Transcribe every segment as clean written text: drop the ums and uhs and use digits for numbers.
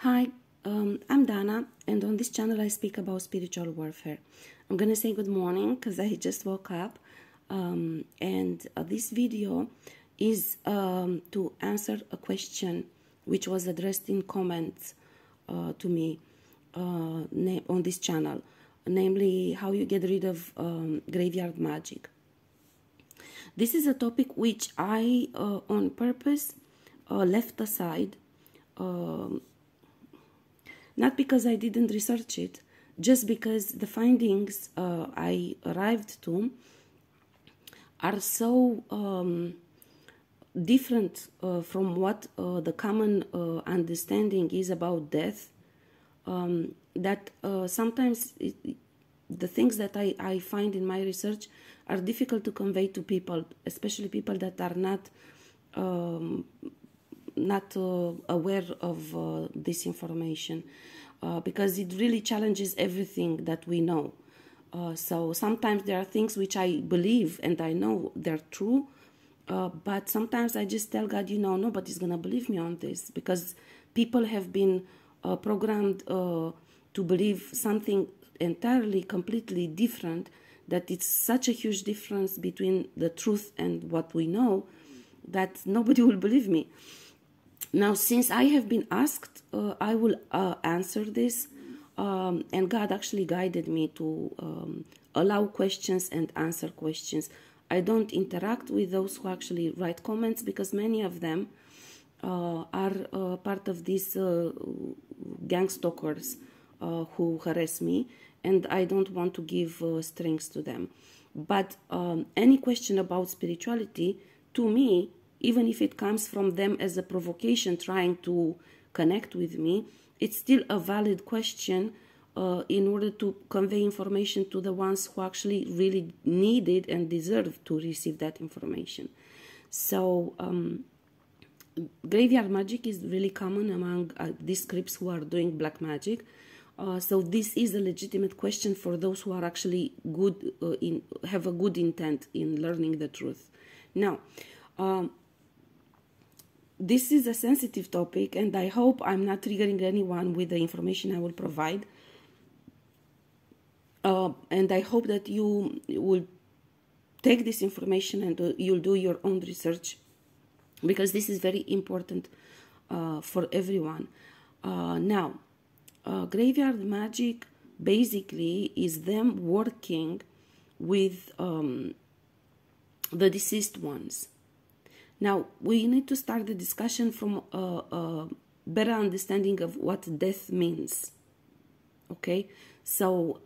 Hi, I'm Dana, and on this channel I speak about spiritual warfare. I'm gonna say good morning because I just woke up, and this video is to answer a question which was addressed in comments to me on this channel, namely how you get rid of graveyard magic. This is a topic which I, on purpose, left aside. Not because I didn't research it, just because the findings I arrived to are so different from what the common understanding is about death, that sometimes the things that I find in my research are difficult to convey to people, especially people that are not aware of this information, because it really challenges everything that we know. So sometimes there are things which I believe and I know they're true, but sometimes I just tell God, nobody's gonna believe me on this, because people have been programmed to believe something entirely, completely different, that it's such a huge difference between the truth and what we know that nobody will believe me. Now, since I have been asked, I will answer this, and God actually guided me to allow questions and answer questions. I don't interact with those who actually write comments, because many of them are part of these gang stalkers who harass me, and I don't want to give strings to them. But any question about spirituality, to me, even if it comes from them as a provocation trying to connect with me, it's still a valid question in order to convey information to the ones who actually really need it and deserve to receive that information. So graveyard magic is really common among these creeps who are doing black magic. So this is a legitimate question for those who are actually good, have a good intent in learning the truth. Now, this is a sensitive topic, and I hope I'm not triggering anyone with the information I will provide. And I hope that you will take this information and you'll do your own research, because this is very important for everyone. Now, graveyard magic basically is them working with the deceased ones. Now, we need to start the discussion from a better understanding of what death means. Okay? So,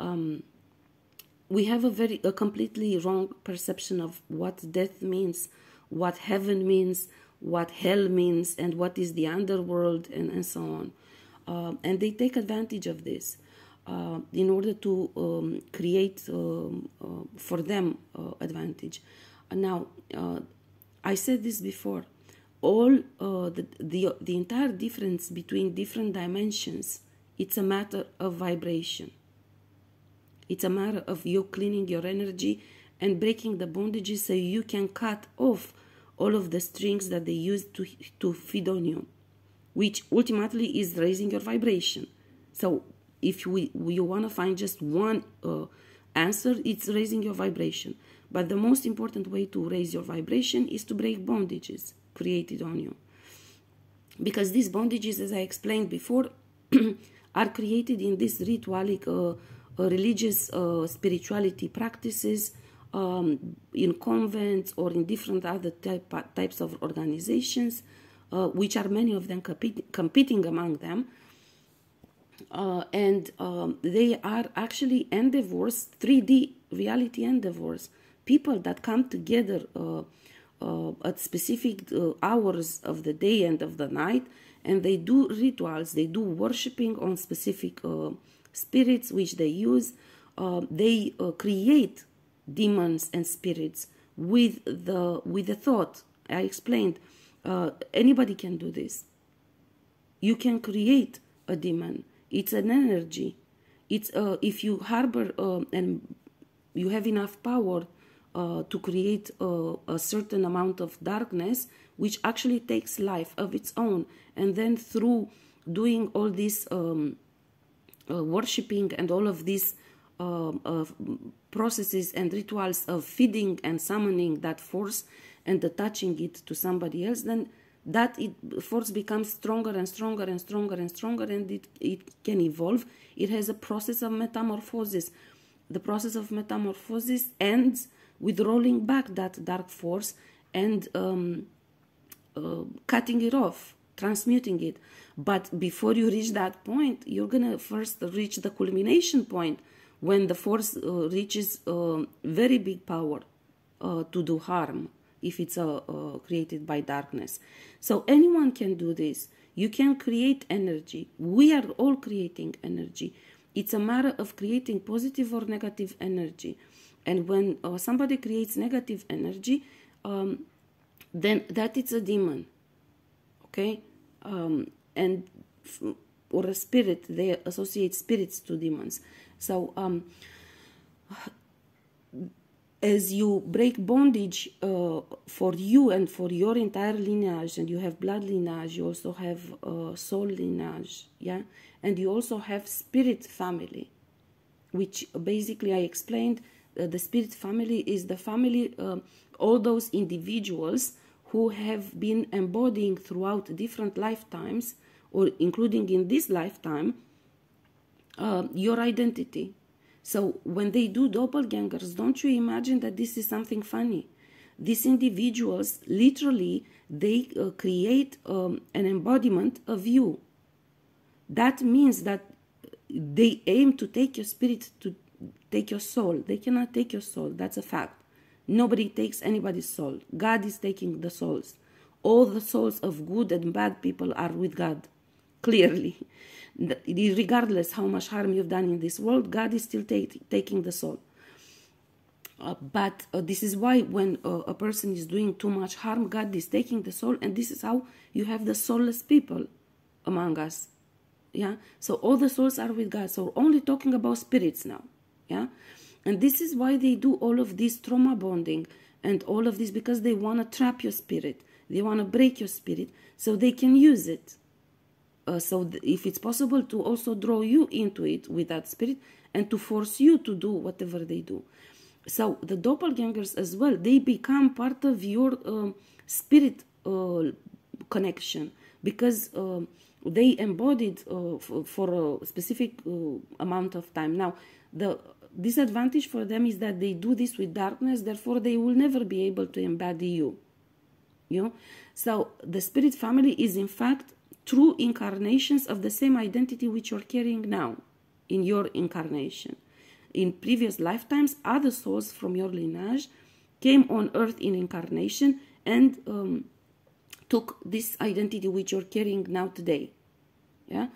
we have a completely wrong perception of what death means, what heaven means, what hell means, and what is the underworld, and so on. And they take advantage of this in order to create for them advantage. Now, I said this before, all the entire difference between different dimensions, it's a matter of vibration. It's a matter of you cleaning your energy and breaking the bondages so you can cut off all of the strings that they use to feed on you, which ultimately is raising your vibration. So if you want to find just one answer, it's raising your vibration. But the most important way to raise your vibration is to break bondages created on you. Because these bondages, as I explained before, are created in these ritualic, religious spirituality practices, in convents or in different other types of organizations, which are many of them competing among them. And they are actually endeavors, 3D reality endeavors, people that come together at specific hours of the day and of the night, and they do rituals, they do worshipping on specific spirits which they use. They create demons and spirits with the thought. I explained, anybody can do this. You can create a demon. It's an energy. It's if you harbor and you have enough power to create a certain amount of darkness, which actually takes life of its own, and then through doing all this worshipping and all of these processes and rituals of feeding and summoning that force and attaching it to somebody else, then that force becomes stronger and stronger and stronger and stronger, and it can evolve. It has a process of metamorphosis. The process of metamorphosis ends with rolling back that dark force and cutting it off, transmuting it. But before you reach that point, you're gonna first reach the culmination point when the force reaches very big power to do harm, if it's created by darkness. So anyone can do this. You can create energy. We are all creating energy. It's a matter of creating positive or negative energy. And when somebody creates negative energy, then that is a demon, okay? Or a spirit. They associate spirits to demons. So as you break bondage for you and for your entire lineage, and you have blood lineage, you also have soul lineage, yeah? And you also have spirit family, which basically I explained. The spirit family is the family, all those individuals who have been embodying throughout different lifetimes, or including in this lifetime, your identity. So when they do doppelgangers, don't you imagine that this is something funny? These individuals, literally, they create an embodiment of you. That means that they aim to take your spirit, to take your soul. They cannot take your soul. That's a fact. Nobody takes anybody's soul. God is taking the souls. All the souls of good and bad people are with God, clearly. Regardless how much harm you've done in this world, God is still taking the soul. But this is why when a person is doing too much harm, God is taking the soul, and this is how you have the soulless people among us. Yeah, so all the souls are with God. So we're only talking about spirits now. Yeah, and this is why they do all of this trauma bonding and all of this, because they want to trap your spirit. They want to break your spirit so they can use it. If it's possible to also draw you into it with that spirit and to force you to do whatever they do. So the doppelgangers as well, they become part of your spirit connection, because they embodied for a specific amount of time. Now, the disadvantage for them is that they do this with darkness, therefore they will never be able to embody you. You know? So the spirit family is in fact true incarnations of the same identity which you're carrying now in your incarnation. In previous lifetimes, other souls from your lineage came on earth in incarnation and took this identity which you're carrying now today. Yeah.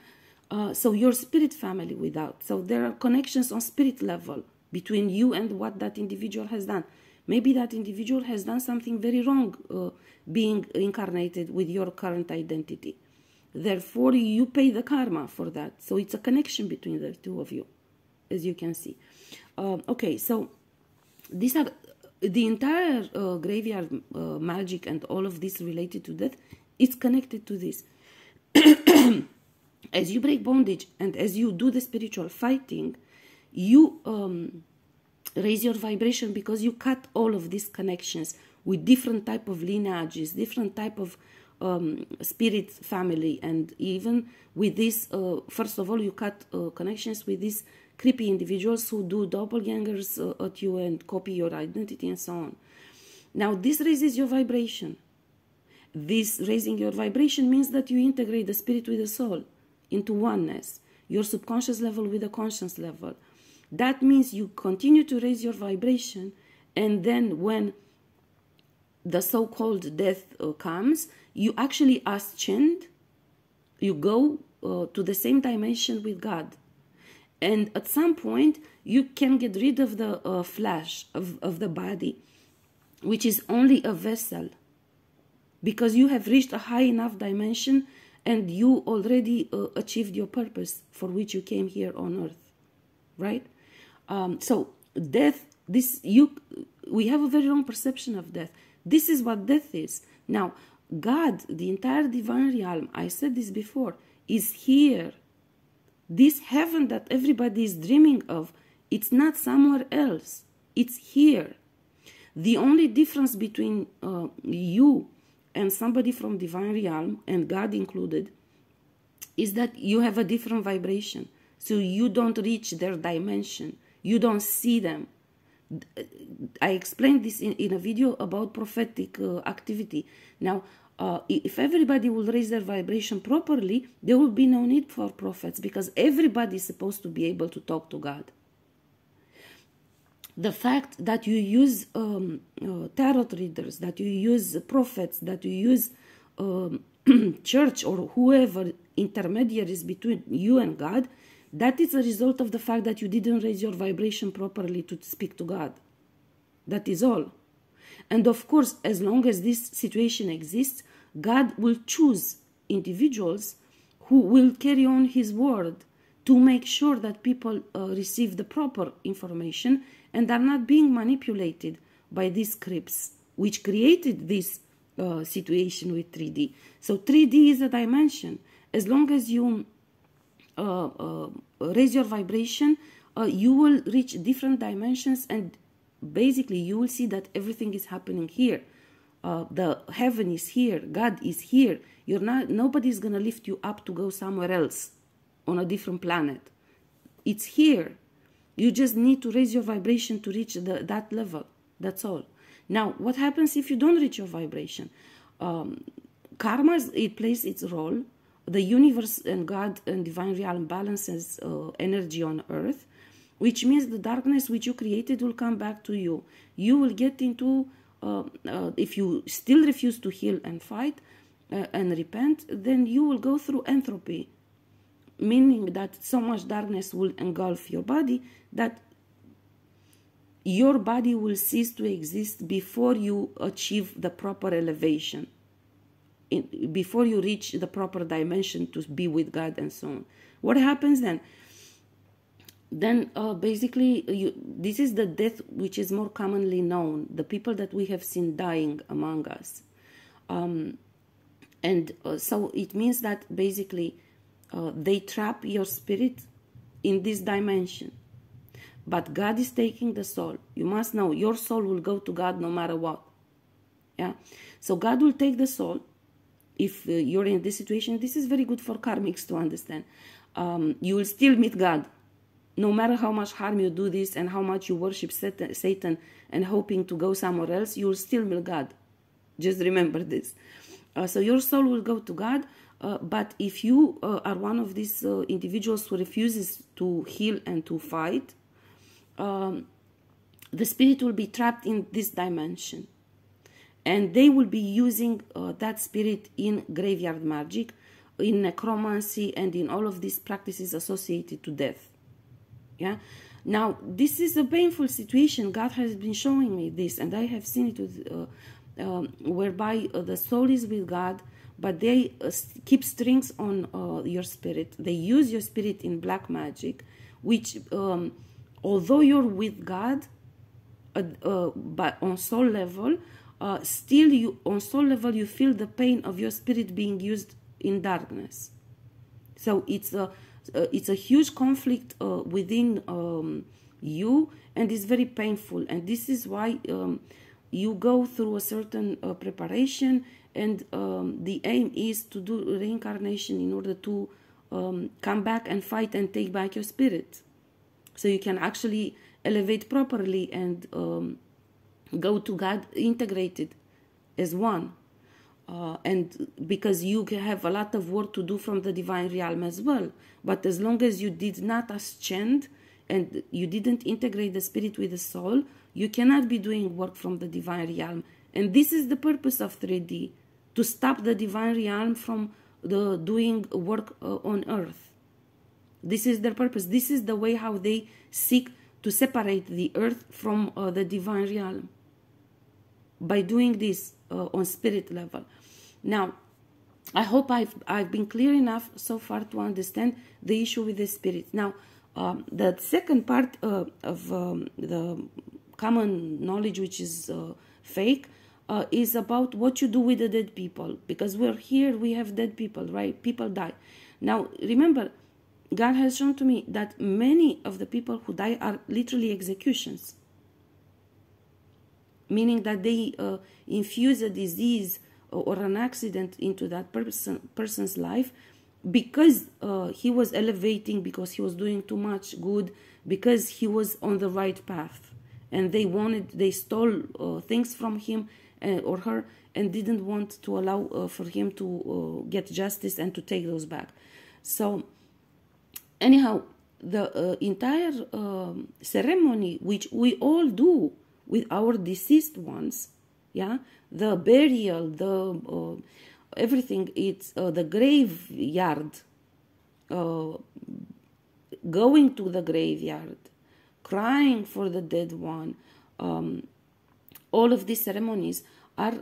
So your spirit family without. So there are connections on spirit level between you and what that individual has done. Maybe that individual has done something very wrong being incarnated with your current identity. Therefore, you pay the karma for that. So it's a connection between the two of you, as you can see. Okay, so these are the entire graveyard magic and all of this related to death. It's connected to this. As you break bondage and as you do the spiritual fighting, you raise your vibration, because you cut all of these connections with different type of lineages, different type of spirit family, and even with this, first of all, you cut connections with these creepy individuals who do doppelgangers at you and copy your identity and so on. Now, this raises your vibration. This raising your vibration means that you integrate the spirit with the soul into oneness, your subconscious level with the conscious level. That means you continue to raise your vibration, and then when the so-called death comes, you actually ascend, you go to the same dimension with God. And at some point, you can get rid of the flesh, of the body, which is only a vessel, because you have reached a high enough dimension and you already achieved your purpose for which you came here on earth, right? So death, we have a very wrong perception of death. This is what death is. Now, God, the entire divine realm, I said this before, is here. This heaven that everybody is dreaming of, it's not somewhere else. It's here. The only difference between you and somebody from divine realm, and God included, is that you have a different vibration. So you don't reach their dimension. You don't see them. I explained this in a video about prophetic activity. Now, if everybody will raise their vibration properly, there will be no need for prophets, because everybody is supposed to be able to talk to God. The fact that you use tarot readers, that you use prophets, that you use church or whoever intermediaries between you and God, that is a result of the fact that you didn't raise your vibration properly to speak to God. That is all. And of course, as long as this situation exists, God will choose individuals who will carry on his word to make sure that people receive the proper information and are not being manipulated by these scripts, which created this situation with 3D. So 3D is a dimension. As long as you raise your vibration, you will reach different dimensions, and basically you will see that everything is happening here. The heaven is here. God is here. Nobody is going to lift you up to go somewhere else on a different planet. It's here. You just need to raise your vibration to reach that level. That's all. Now, what happens if you don't reach your vibration? Karma, it plays its role. The universe and God and divine realm balances energy on earth, which means the darkness which you created will come back to you. You will get into, if you still refuse to heal and fight and repent, then you will go through entropy, meaning that so much darkness will engulf your body that your body will cease to exist before you achieve the proper elevation, before you reach the proper dimension to be with God and so on. What happens then? Then basically, this is the death which is more commonly known, the people that we have seen dying among us. So it means that basically they trap your spirit in this dimension. But God is taking the soul. You must know, your soul will go to God no matter what. Yeah. So God will take the soul. If you're in this situation, this is very good for karmics to understand. You will still meet God. No matter how much harm you do this and how much you worship Satan and hoping to go somewhere else, you will still meet God. Just remember this. So your soul will go to God. But if you are one of these individuals who refuses to heal and to fight, the spirit will be trapped in this dimension. And they will be using that spirit in graveyard magic, in necromancy, and in all of these practices associated to death. Yeah. Now, this is a painful situation. God has been showing me this, and I have seen it with, whereby the soul is with God, but they keep strings on your spirit. They use your spirit in black magic, which, although you're with God, but on soul level, still on soul level you feel the pain of your spirit being used in darkness. So it's a huge conflict within you, and it's very painful. And this is why you go through a certain preparation, and the aim is to do reincarnation in order to come back and fight and take back your spirit, so you can actually elevate properly and go to God integrated as one. And because you have a lot of work to do from the divine realm as well. But as long as you did not ascend and you didn't integrate the spirit with the soul, you cannot be doing work from the divine realm. And this is the purpose of 3D, to stop the divine realm from doing work on earth. This is their purpose. This is the way how they seek to separate the earth from the divine realm, by doing this on spirit level. Now, I hope I've been clear enough so far to understand the issue with the spirit. Now, the second part of the common knowledge, which is fake, is about what you do with the dead people. Because we're here, we have dead people, right? People die. Now, remember, God has shown to me that many of the people who die are literally executions, meaning that they infuse a disease or an accident into that person's life because he was elevating, because he was doing too much good, because he was on the right path, and they stole things from him or her, and didn't want to allow for him to get justice and to take those back. So anyhow, the entire ceremony, which we all do with our deceased ones, yeah, the burial, the everything, it's the graveyard, going to the graveyard, crying for the dead one. All of these ceremonies are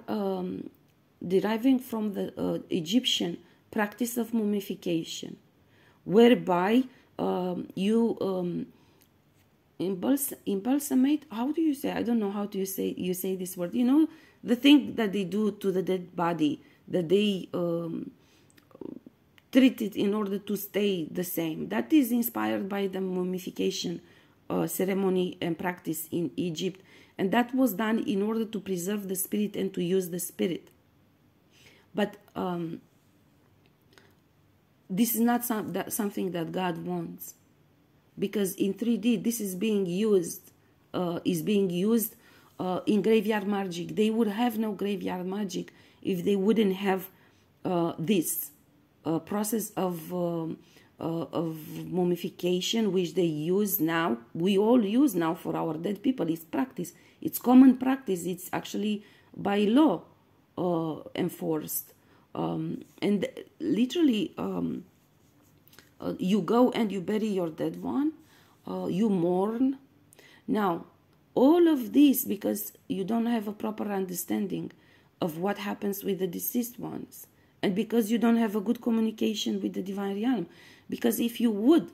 deriving from the Egyptian practice of mummification, whereby you embalsamate. How do you say? I don't know how do you say this word. You know, the thing that they do to the dead body, that they treat it in order to stay the same. That is inspired by the mummification ceremony and practice in Egypt, and that was done in order to preserve the spirit and to use the spirit. But this is not something that God wants, because in 3D this is being used in graveyard magic. They would have no graveyard magic if they wouldn't have this process of mummification, which they use now. We all use now for our dead people. It's practice. It's common practice. It's actually by law enforced. And literally, you go and you bury your dead one. You mourn. Now, all of this because you don't have a proper understanding of what happens with the deceased ones, and because you don't have a good communication with the divine realm. Because if you would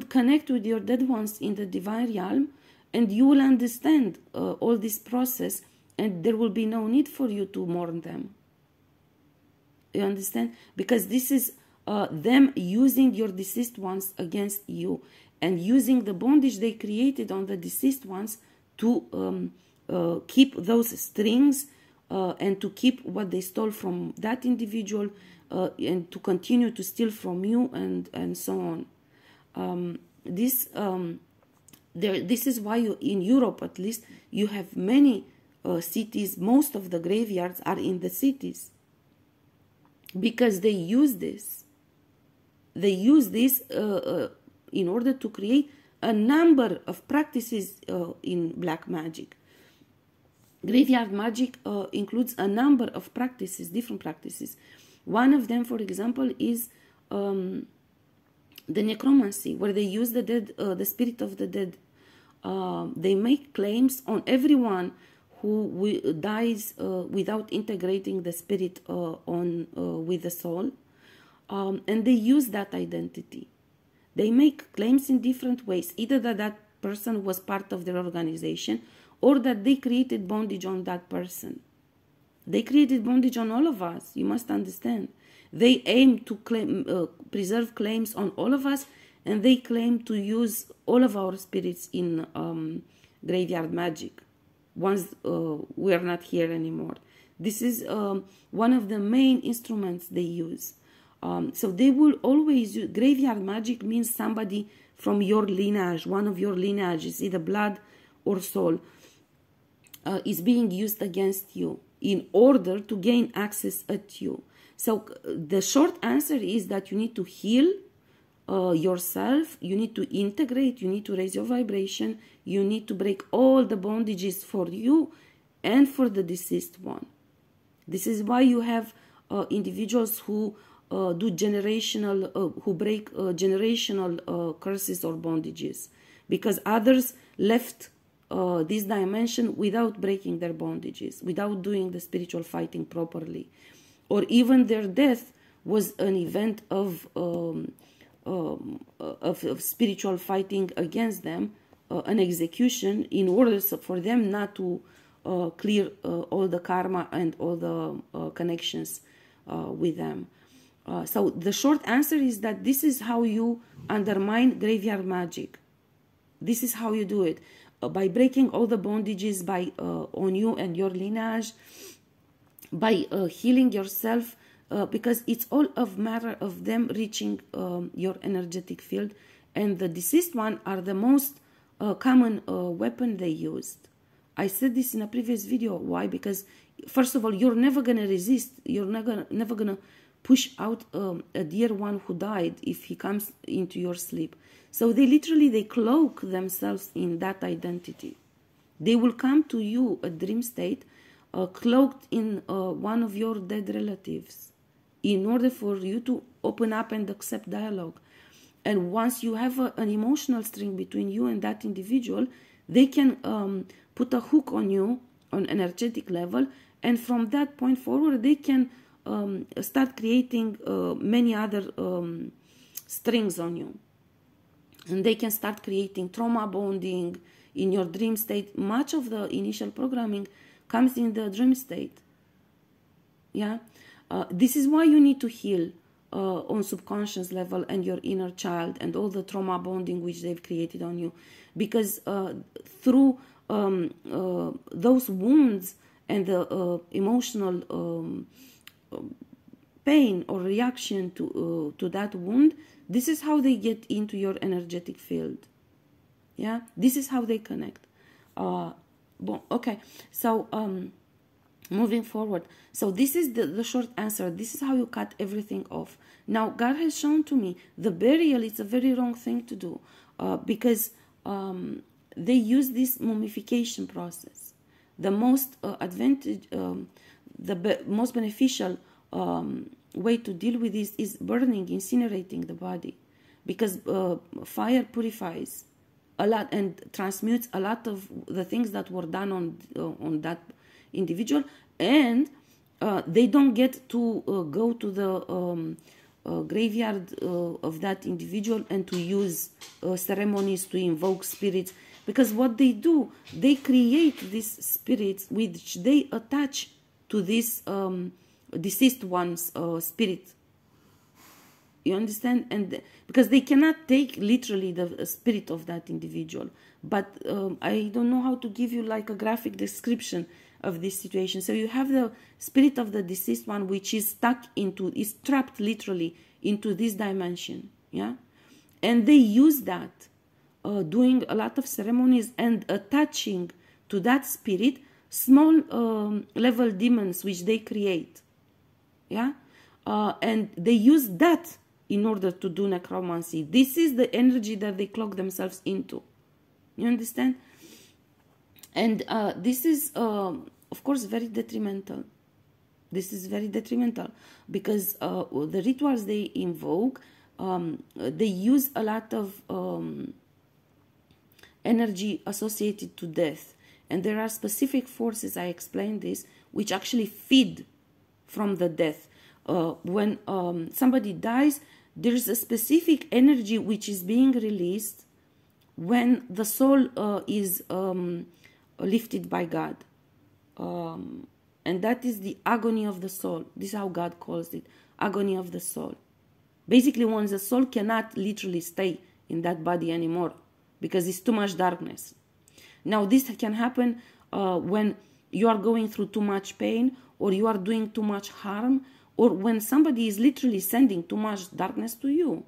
connect with your dead ones in the divine realm, and you will understand all this process, and there will be no need for you to mourn them. You understand? Because this is them using your deceased ones against you, and using the bondage they created on the deceased ones to keep those strings and to keep what they stole from that individual, and to continue to steal from you, and so on. This is why in Europe, at least, you have many cities. Most of the graveyards are in the cities, because they use this. They use this in order to create a number of practices in black magic. Graveyard magic includes a number of practices, different practices. One of them, for example, is the necromancy, where they use the dead, the spirit of the dead. They make claims on everyone who dies without integrating the spirit with the soul, and they use that identity. They make claims in different ways, either that person was part of their organization, or that they created bondage on that person. They created bondage on all of us, you must understand. They aim to preserve claims on all of us, and they claim to use all of our spirits in graveyard magic, once we are not here anymore. This is one of the main instruments they use. So they will always use graveyard magic. Means somebody from your lineage, one of your lineages, either blood or soul, is being used against you in order to gain access at you. So the short answer is that you need to heal yourself, you need to integrate, you need to raise your vibration, you need to break all the bondages for you and for the deceased one. This is why you have individuals who do generational, who break generational curses or bondages, because others left this dimension without breaking their bondages, without doing the spiritual fighting properly, or even their death was an event of spiritual fighting against them, an execution, in order for them not to clear all the karma and all the connections with them. So the short answer is that this is how you undermine graveyard magic. This is how you do it, by breaking all the bondages on you and your lineage, by healing yourself, because it's all a matter of them reaching your energetic field. And the deceased one are the most common weapon they used. I said this in a previous video. Why? Because first of all, you're never gonna resist. You're never gonna push out a dear one who died if he comes into your sleep. So they cloak themselves in that identity. They will come to you, a dream state, cloaked in one of your dead relatives, in order for you to open up and accept dialogue. And once you have an emotional string between you and that individual, they can put a hook on you on energetic level, and from that point forward, they can start creating many other strings on you. And they can start creating trauma bonding in your dream state. Much of the initial programming comes in the dream state. Yeah, this is why you need to heal on subconscious level and your inner child and all the trauma bonding which they've created on you, because through those wounds and the emotional pain or reaction to that wound, this is how they get into your energetic field. Yeah, this is how they connect. Okay, so moving forward, so this is the short answer. This is how you cut everything off. Now, God has shown to me the burial is a very wrong thing to do, because they use this mummification process. The most most beneficial way to deal with this is burning, incinerating the body, because fire purifies a lot and transmutes a lot of the things that were done on that individual, and they don't get to go to the graveyard of that individual and to use ceremonies to invoke spirits, because what they do, they create these spirits which they attach to this deceased one's spirit. You understand? And because they cannot take literally the spirit of that individual, but I don't know how to give you like a graphic description of this situation. So you have the spirit of the deceased one, which is is trapped literally into this dimension. Yeah, and they use that, doing a lot of ceremonies and attaching to that spirit small level demons which they create. Yeah, and they use that in order to do necromancy. This is the energy that they cloak themselves into. You understand? And this is, of course, very detrimental. This is very detrimental because the rituals they invoke, they use a lot of energy associated to death. And there are specific forces, I explained this, which actually feed from the death. When somebody dies, there is a specific energy which is being released when the soul is lifted by God. And that is the agony of the soul. This is how God calls it, agony of the soul. Basically, when the soul cannot literally stay in that body anymore because it's too much darkness. Now, this can happen when you are going through too much pain, or you are doing too much harm, or when somebody is literally sending too much darkness to you.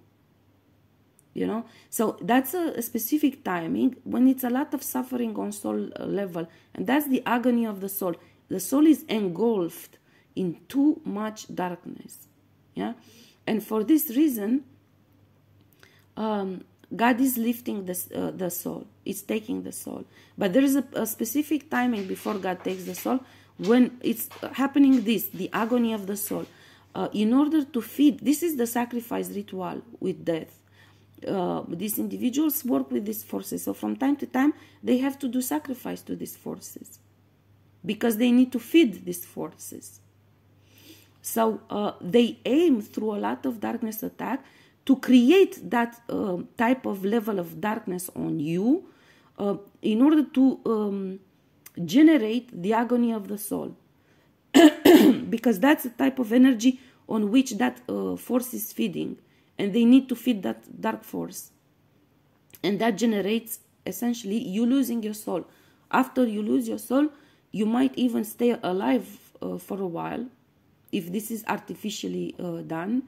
You know, so that's a specific timing when it's a lot of suffering on soul level, and that's the agony of the soul. The soul is engulfed in too much darkness. Yeah, and for this reason, God is lifting the soul. It's taking the soul, but there is a specific timing before God takes the soul, when it's happening. The agony of the soul, in order to feed. This is the sacrifice ritual with death. These individuals work with these forces, so from time to time they have to do sacrifice to these forces because they need to feed these forces. So they aim through a lot of darkness attack to create that type of level of darkness on you, in order to generate the agony of the soul. Because that's the type of energy on which that force is feeding, and they need to feed that dark force. And that generates, essentially, you losing your soul. After you lose your soul, you might even stay alive for a while, if this is artificially done,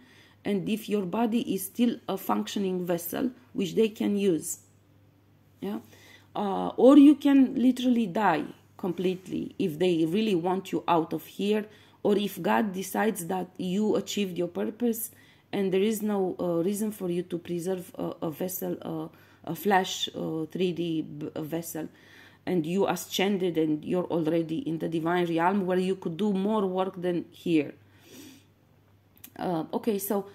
and if your body is still a functioning vessel, which they can use. Yeah, or you can literally die completely if they really want you out of here, or if God decides that you achieved your purpose and there is no reason for you to preserve a vessel, a flesh 3D vessel, and you ascended and you're already in the divine realm where you could do more work than here. Okay, so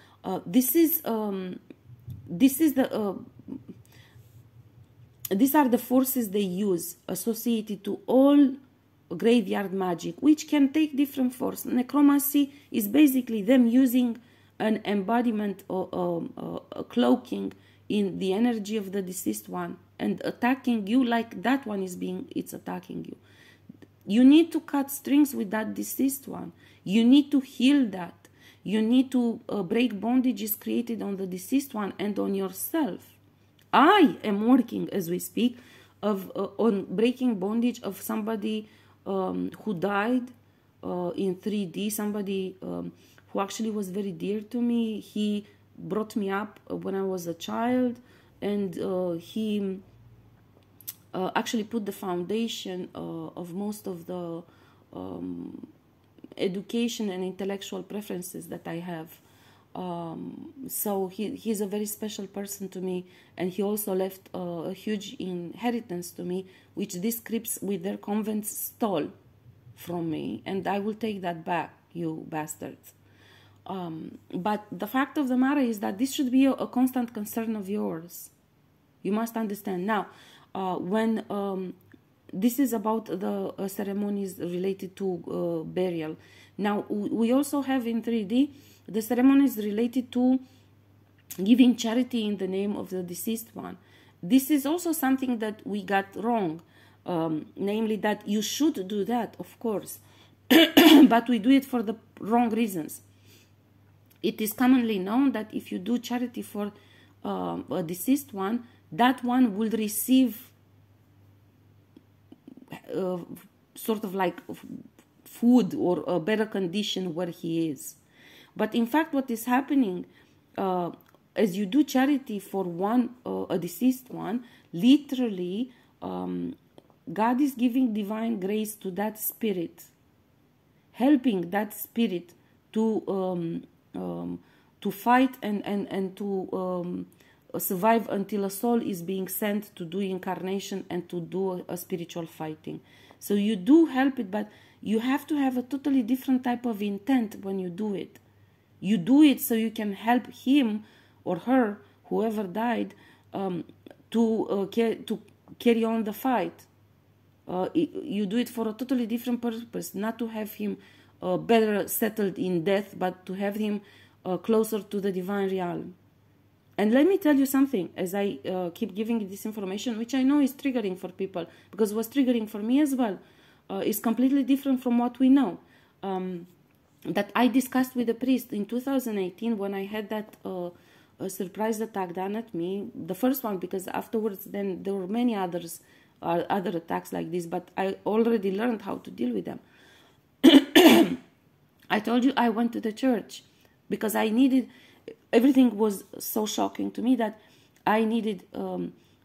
this is the these are the forces they use associated to all graveyard magic, which can take different forms. Necromancy is basically them using an embodiment or a cloaking in the energy of the deceased one and attacking you like that one is it's attacking you. You need to cut strings with that deceased one. You need to heal that. You need to break bondages created on the deceased one and on yourself. I am working as we speak on breaking bondage of somebody who died in 3D, somebody who actually was very dear to me. He brought me up when I was a child, and he actually put the foundation of most of the education and intellectual preferences that I have. So he's a very special person to me, and he also left a huge inheritance to me, which these creeps with their convents stole from me, and I will take that back, you bastards. But the fact of the matter is that this should be a constant concern of yours. You must understand. Now, when this is about the ceremonies related to burial. Now, we also have in 3D the ceremonies related to giving charity in the name of the deceased one. This is also something that we got wrong, namely that you should do that, of course, but we do it for the wrong reasons. It is commonly known that if you do charity for a deceased one, that one will receive sort of like food or a better condition where he is. But in fact, what is happening, as you do charity for a deceased one, literally, God is giving divine grace to that spirit, helping that spirit to fight and to survive until a soul is being sent to do incarnation and to do a spiritual fighting. So you do help it, but you have to have a totally different type of intent when you do it. You do it so you can help him or her, whoever died, to carry on the fight. You do it for a totally different purpose, not to have him better settled in death, but to have him closer to the divine realm. And let me tell you something, as I keep giving this information, which I know is triggering for people, because it was triggering for me as well. It's completely different from what we know. That I discussed with a priest in 2018 when I had that surprise attack done at me. The first one, because afterwards then there were many other attacks like this, but I already learned how to deal with them. I told you I went to the church because I needed, everything was so shocking to me that I needed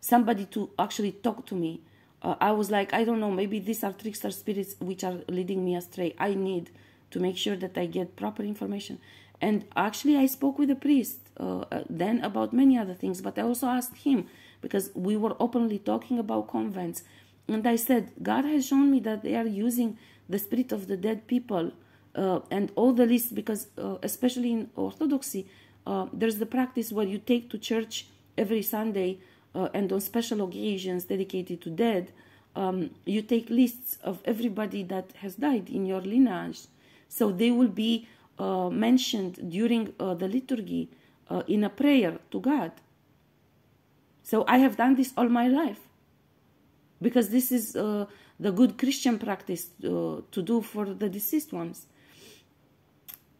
somebody to actually talk to me. I was like, I don't know, maybe these are trickster spirits which are leading me astray. I need to make sure that I get proper information. And actually I spoke with the priest then about many other things, but I also asked him, because we were openly talking about convents, and I said, God has shown me that they are using the spirit of the dead people and all the lists, because especially in Orthodoxy, there's the practice where you take to church every Sunday and on special occasions dedicated to dead, you take lists of everybody that has died in your lineage. So they will be mentioned during the liturgy in a prayer to God. So I have done this all my life, because this is the good Christian practice to do for the deceased ones.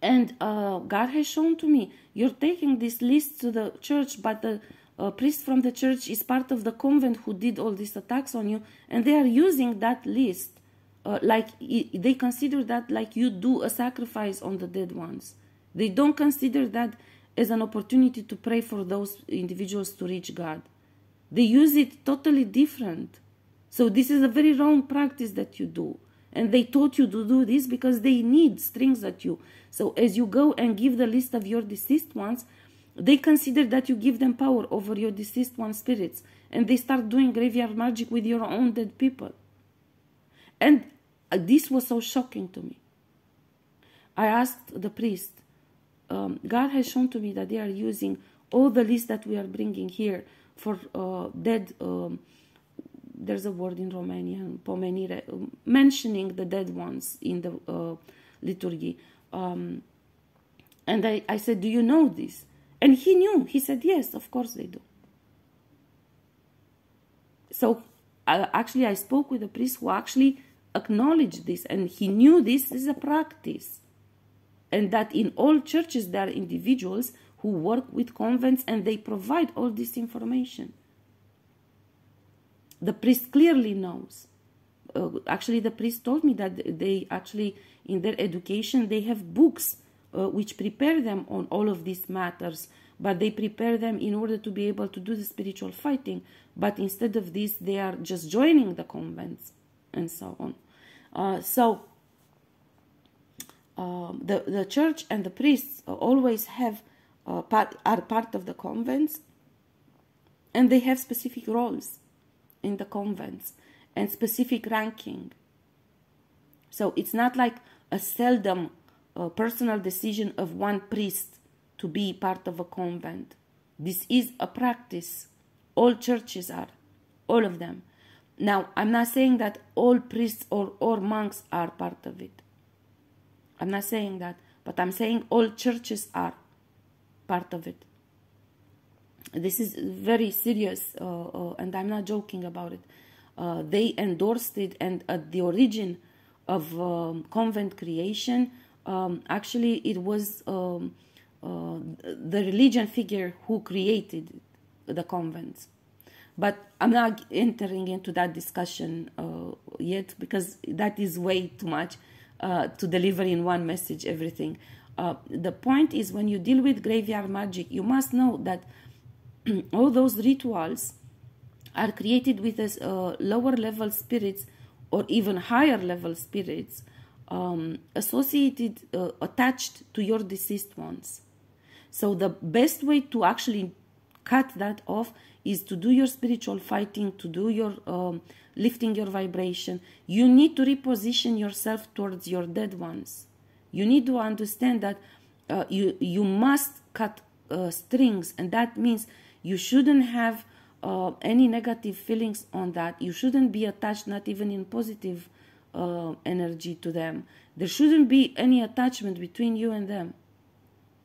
And God has shown to me, you're taking this list to the church, but the priest from the church is part of the convent who did all these attacks on you, and they are using that list like they consider that like you do a sacrifice on the dead ones. They don't consider that as an opportunity to pray for those individuals to reach God. They use it totally different. So this is a very wrong practice that you do. And they taught you to do this because they need strings at you. So as you go and give the list of your deceased ones, they consider that you give them power over your deceased one spirits. And they start doing graveyard magic with your own dead people. And this was so shocking to me. I asked the priest, God has shown to me that they are using all the list that we are bringing here for dead, there's a word in Romanian, pomenire, mentioning the dead ones in the liturgy. And I said, do you know this? And he knew. He said, yes, of course they do. So actually I spoke with a priest who actually acknowledged this, and he knew this is a practice. And that in all churches there are individuals who work with convents and they provide all this information. The priest clearly knows. Actually, the priest told me that they actually, in their education, they have books which prepare them on all of these matters, but they prepare them in order to be able to do the spiritual fighting. But instead of this, they are just joining the convents and so on. The church and the priests always have are part of the convents, and they have specific roles in the convents and specific ranking. So it's not like a seldom personal decision of one priest to be part of a convent. This is a practice. All churches are, all of them. Now, I'm not saying that all priests or monks are part of it. I'm not saying that, but I'm saying all churches are part of it. This is very serious, and I'm not joking about it. They endorsed it, and at the origin of convent creation, actually it was the religion figure who created the convents. But I'm not entering into that discussion yet, because that is way too much to deliver in one message everything. The point is, when you deal with graveyard magic, you must know that all those rituals are created with lower level spirits or even higher level spirits associated, attached to your deceased ones. So the best way to actually cut that off is to do your spiritual fighting, to do your lifting your vibration. You need to reposition yourself towards your dead ones. You need to understand that you must cut strings, and that means you shouldn't have any negative feelings on that. You shouldn't be attached, not even in positive energy to them. There shouldn't be any attachment between you and them,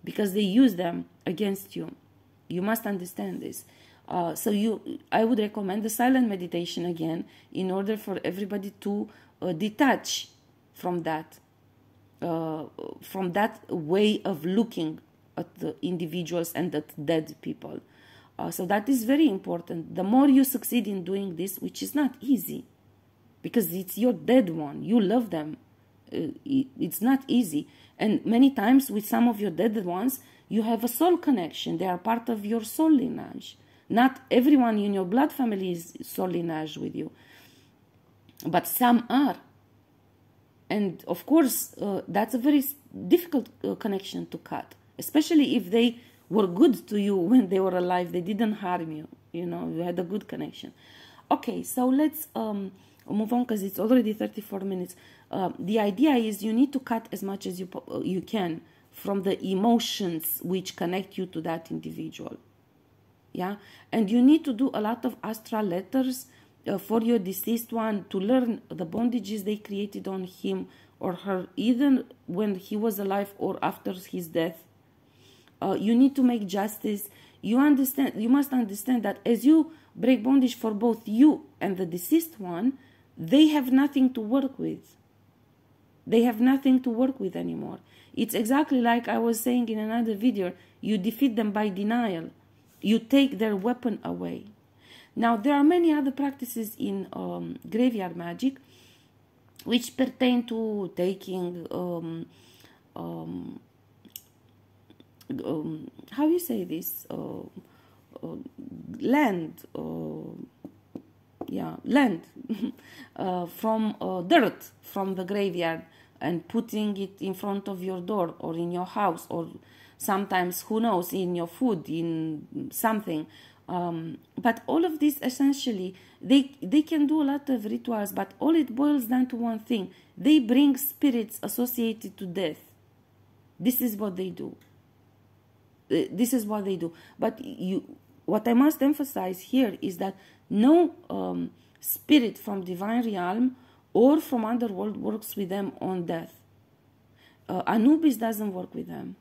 because they use them against you. You must understand this. I would recommend the silent meditation again, in order for everybody to detach from that way of looking at the individuals and at dead people. So that is very important. The more you succeed in doing this, which is not easy, because it's your dead one, you love them. It's not easy. And many times with some of your dead ones, you have a soul connection. They are part of your soul lineage. Not everyone in your blood family is soul lineage with you, but some are. And of course, that's a very difficult connection to cut, especially if they were good to you when they were alive. They didn't harm you. You know, you had a good connection. Okay, so let's move on, because it's already 34 minutes. The idea is you need to cut as much as you can from the emotions which connect you to that individual. Yeah, and you need to do a lot of astral letters for your deceased one, to learn the bondages they created on him or her, either when he was alive or after his death. You need to make justice. You must understand that as you break bondage for both you and the deceased one, they have nothing to work with. They have nothing to work with anymore. It's exactly like I was saying in another video. You defeat them by denial. You take their weapon away. Now, there are many other practices in graveyard magic which pertain to taking, how you say this, land, land from dirt from the graveyard and putting it in front of your door or in your house, or sometimes, who knows, in your food, in something. But all of this, essentially, they can do a lot of rituals, but all it boils down to one thing. They bring spirits associated to death. This is what they do. This is what they do. But what I must emphasize here is that no spirit from divine realm or from underworld works with them on death. Anubis doesn't work with them.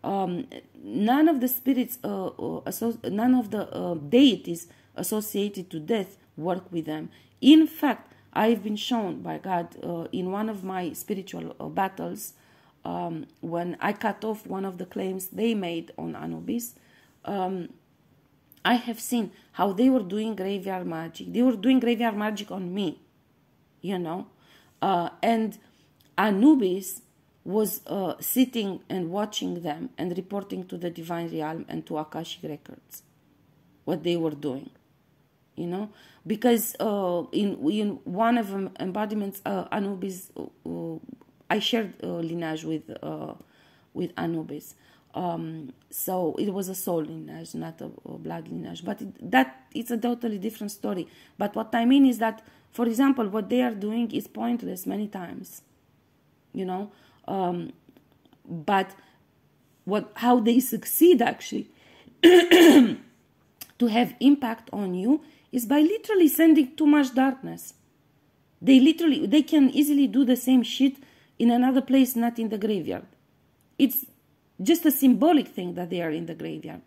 None of the spirits, none of the deities associated to death work with them. In fact, I've been shown by God in one of my spiritual battles, when I cut off one of the claims they made on Anubis, I have seen how they were doing graveyard magic. They were doing graveyard magic on me, you know, and Anubis was sitting and watching them and reporting to the divine realm and to Akashic records what they were doing, you know, because in one of them embodiments, Anubis, I shared lineage with Anubis, so it was a soul lineage, not a blood lineage, but it's a totally different story. But what I mean is that, for example, what they are doing is pointless many times, you know. But how they succeed actually to have impact on you is by literally sending too much darkness. They can easily do the same shit in another place, not in the graveyard. It's just a symbolic thing that they are in the graveyard.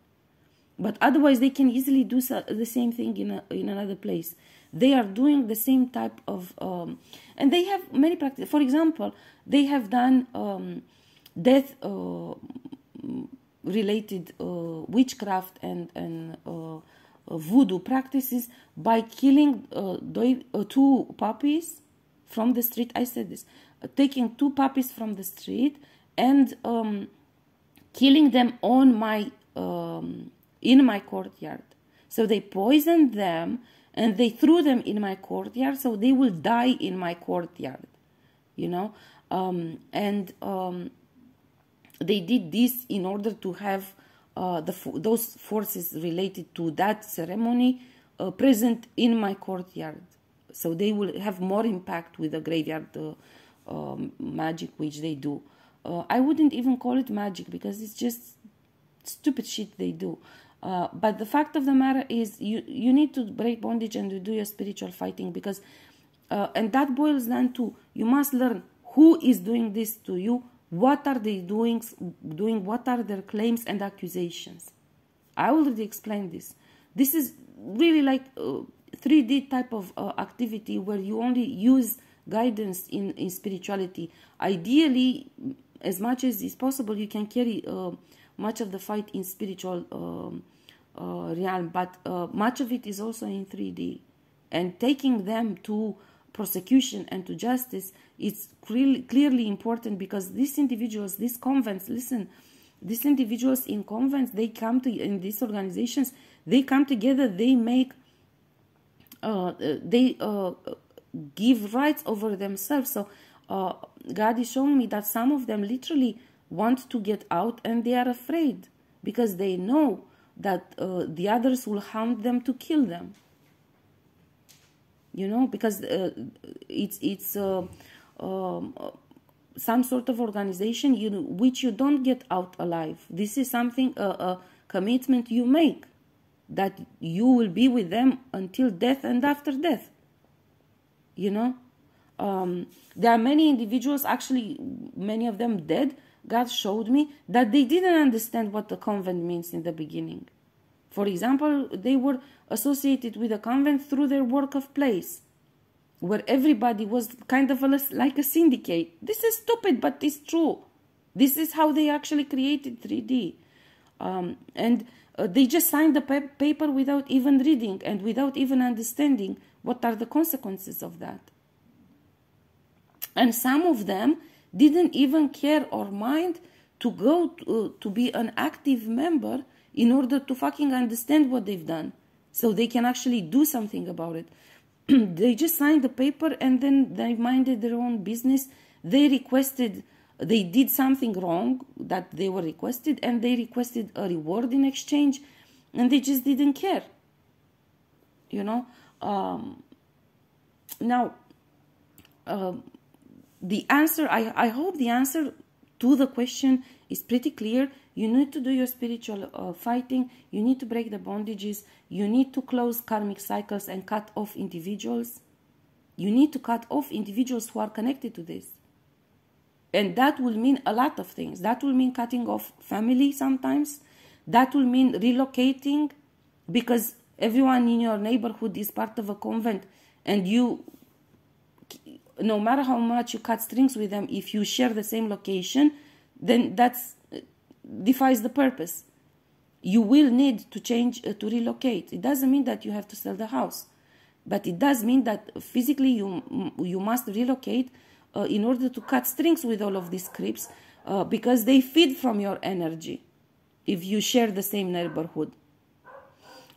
But otherwise, they can easily do the same thing in another place. They are doing the same type of, and they have many practices. For example, they have done death related witchcraft and voodoo practices by killing 2 puppies from the street. I said this, taking 2 puppies from the street and killing them on my in my courtyard. So they poisoned them and they threw them in my courtyard, so they will die in my courtyard, you know. They did this in order to have those forces related to that ceremony present in my courtyard, so they will have more impact with the graveyard magic which they do. I wouldn't even call it magic because it's just stupid shit they do. But the fact of the matter is you need to break bondage and to do your spiritual fighting, because and that boils down to, you must learn who is doing this to you, what are they doing, what are their claims and accusations. I already explained this. This is really like 3D type of activity where you only use guidance in spirituality. Ideally, as much as is possible, you can carry much of the fight in spiritual realm, but much of it is also in 3D. And taking them to prosecution and to justice, it's clearly important, because these individuals, these convents, listen, these individuals in convents, they come to, in these organizations, they come together, they make, they give rights over themselves. So God is showing me that some of them literally want to get out, and they are afraid because they know that the others will hunt them to kill them. You know, because it's some sort of organization which you don't get out alive. This is something, a commitment you make, that you will be with them until death and after death. You know, there are many individuals, actually many of them dead. God showed me that they didn't understand what the convent means in the beginning. For example, they were associated with a convent through their work of place. where everybody was kind of like a syndicate. This is stupid, but it's true. This is how they actually created 3D. And they just signed the paper without even reading and without even understanding what are the consequences of that. And some of them didn't even care or mind to go to be an active member in order to fucking understand what they've done, so they can actually do something about it. They just signed the paper and then they minded their own business. They did something wrong that they were requested, and they requested a reward in exchange, and they just didn't care. You know? Now, the answer, I hope the answer to the question is pretty clear. You need to do your spiritual fighting. You need to break the bondages. You need to close karmic cycles and cut off individuals. You need to cut off individuals who are connected to this. And that will mean a lot of things. That will mean cutting off family sometimes. That will mean relocating, because everyone in your neighborhood is part of a convent, and you, no matter how much you cut strings with them, if you share the same location, then that's defies the purpose. You will need to change, to relocate. It doesn't mean that you have to sell the house, but it does mean that physically you must relocate in order to cut strings with all of these creeps, because they feed from your energy if you share the same neighborhood.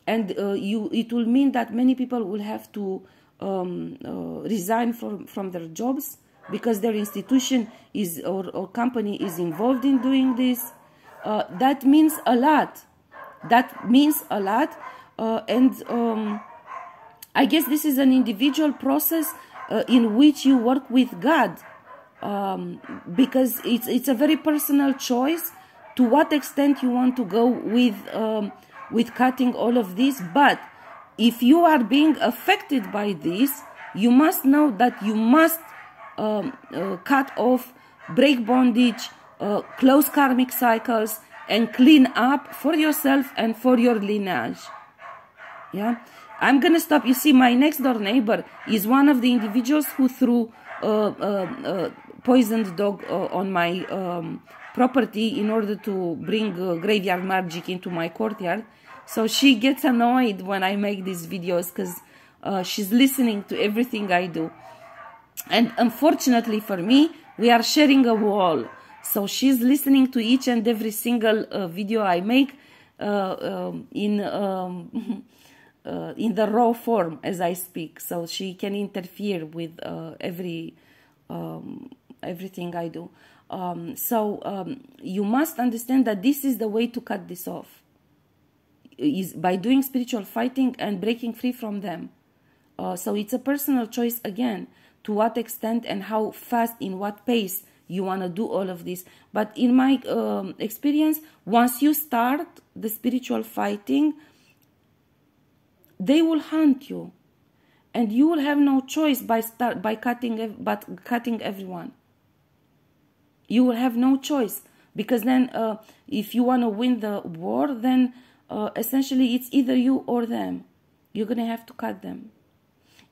And it will mean that many people will have to resign from their jobs because their institution is or company is involved in doing this. That means a lot. That means a lot. And I guess this is an individual process in which you work with God, because it's a very personal choice to what extent you want to go with cutting all of this. But if you are being affected by this, you must know that you must cut off, break bondage, close karmic cycles, and clean up for yourself and for your lineage. Yeah, I'm gonna stop. You see, my next door neighbor is one of the individuals who threw poisoned dog on my property in order to bring graveyard magic into my courtyard. So she gets annoyed when I make these videos, because she's listening to everything I do. And unfortunately for me, we are sharing a wall. So she's listening to each and every single video I make in the raw form as I speak. So she can interfere with everything I do. You must understand that this is the way to cut this off, is by doing spiritual fighting and breaking free from them. So it's a personal choice again, to what extent and how fast, in what pace you want to do all of this. But in my experience, once you start the spiritual fighting, they will hunt you, and you will have no choice by cutting everyone. You will have no choice, because then if you want to win the war, then essentially it's either you or them. You're gonna have to cut them.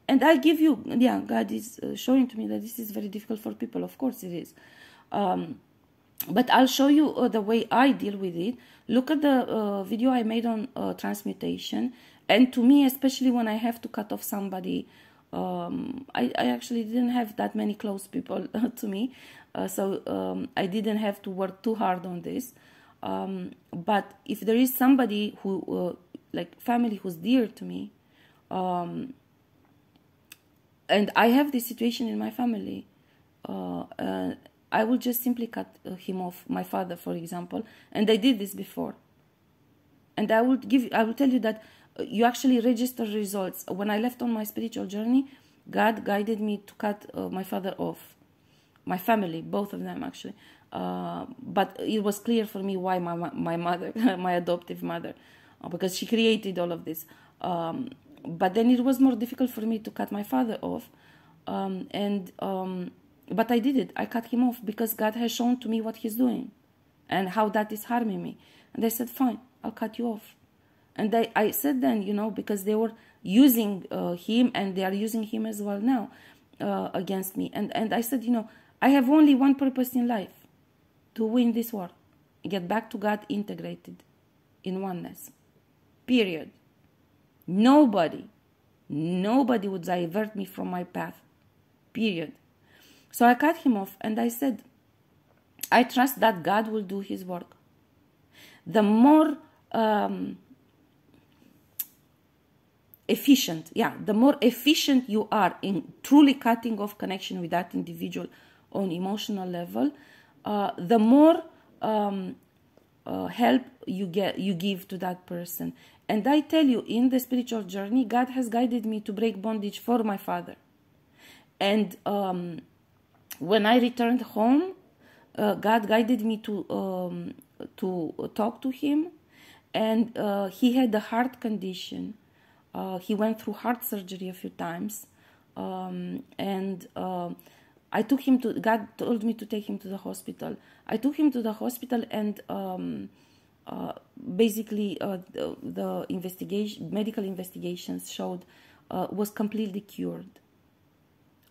And I give you, yeah, God is showing to me that this is very difficult for people. Of course it is. But I'll show you the way I deal with it. Look at the video I made on transmutation. And to me, especially when I have to cut off somebody, I actually didn't have that many close people to me. So I didn't have to work too hard on this. But if there is somebody who, like family, who's dear to me, and I have this situation in my family, I will just simply cut him off, my father, for example, and I did this before. And I will tell you that you actually register results. When I left on my spiritual journey, God guided me to cut my father off, my family, both of them actually. But it was clear for me why my mother, my adoptive mother, because she created all of this. But then it was more difficult for me to cut my father off. But I did it. I cut him off because God has shown to me what he's doing and how that is harming me. And I said, fine, I'll cut you off. And I said then, you know, because they were using him, and they are using him as well now against me. And I said, you know, I have only one purpose in life: to win this war, get back to God, integrated in oneness. Period. Nobody would divert me from my path. Period. So I cut him off, and I said, I trust that God will do his work. The more efficient, the more efficient you are in truly cutting off connection with that individual on emotional level, the more help you give to that person. And I tell you, in the spiritual journey, God has guided me to break bondage for my father. And when I returned home, God guided me to talk to him, and he had a heart condition. He went through heart surgery a few times, and I took him to. God told me to take him to the hospital. I took him to the hospital, and basically the medical investigations showed was completely cured.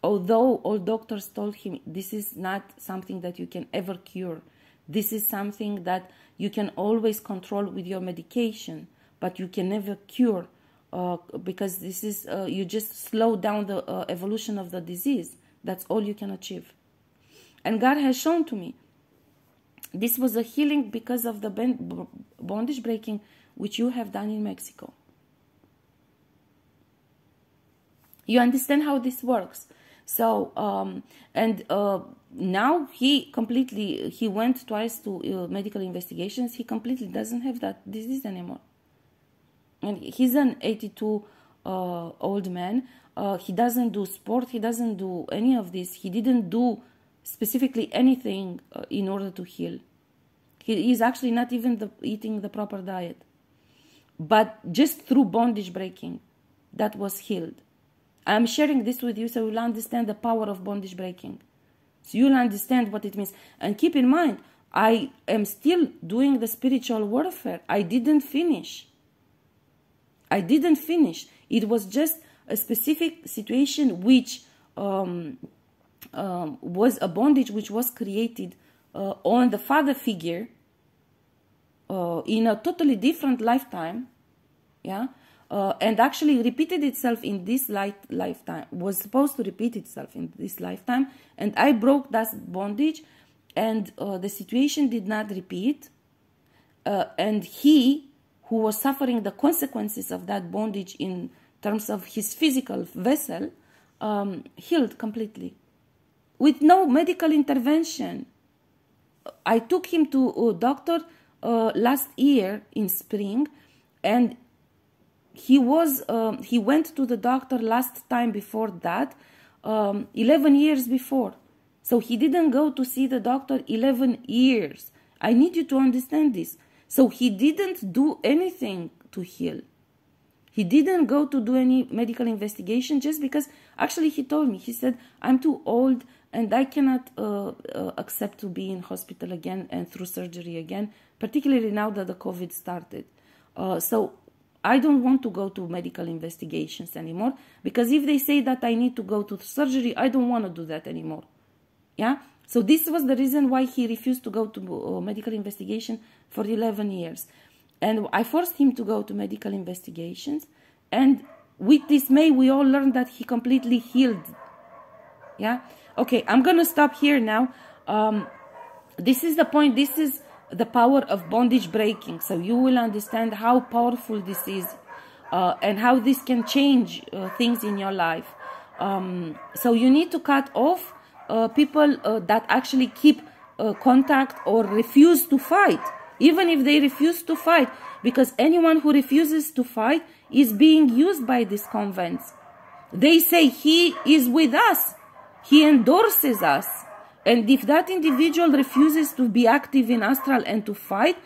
Although all doctors told him this is not something that you can ever cure. This is something that you can always control with your medication, but you can never cure, because this is you just slow down the evolution of the disease. That's all you can achieve. And God has shown to me this was a healing because of the bondage breaking which you have done in Mexico. You understand how this works. So, now he went twice to medical investigations. He completely doesn't have that disease anymore. And he's an 82 old man. He doesn't do sport. He doesn't do any of this. He didn't do specifically anything in order to heal. He is actually not even eating the proper diet. But just through bondage breaking, that was healed. I'm sharing this with you so you'll understand the power of bondage breaking. So you'll understand what it means. And keep in mind, I am still doing the spiritual warfare. I didn't finish. It was just a specific situation which was a bondage which was created on the father figure in a totally different lifetime. And actually repeated itself in this lifetime, was supposed to repeat itself in this lifetime, and I broke that bondage, and the situation did not repeat, and he, who was suffering the consequences of that bondage in terms of his physical vessel, healed completely, with no medical intervention. I took him to a doctor last year in spring, and he went to the doctor last time before that, 11 years before. So he didn't go to see the doctor 11 years. I need you to understand this. So he didn't do anything to heal. He didn't go to do any medical investigation, just because, actually he told me, he said, I'm too old and I cannot accept to be in hospital again and through surgery again, particularly now that the COVID started. So I don't want to go to medical investigations anymore, because if they say that I need to go to surgery, I don't want to do that anymore. So this was the reason why he refused to go to medical investigation for 11 years. And I forced him to go to medical investigations. And with dismay, we all learned that he completely healed. Okay, I'm going to stop here now. This is the point. This is the power of bondage breaking. So you will understand how powerful this is, and how this can change things in your life. So you need to cut off people that actually keep contact or refuse to fight, even if they refuse to fight, because anyone who refuses to fight is being used by these convents. They say he is with us, he endorses us. And if that individual refuses to be active in astral and to fight,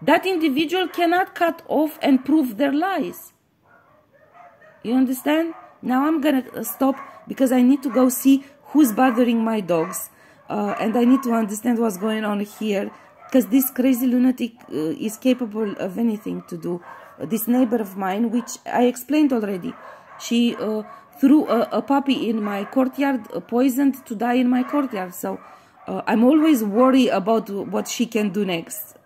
that individual cannot cut off and prove their lies. You understand? Now I'm going to stop, because I need to go see who's bothering my dogs. And I need to understand what's going on here. because this crazy lunatic is capable of anything to do. This neighbor of mine, which I explained already, she threw a puppy in my courtyard, poisoned to die in my courtyard. So I'm always worried about what she can do next.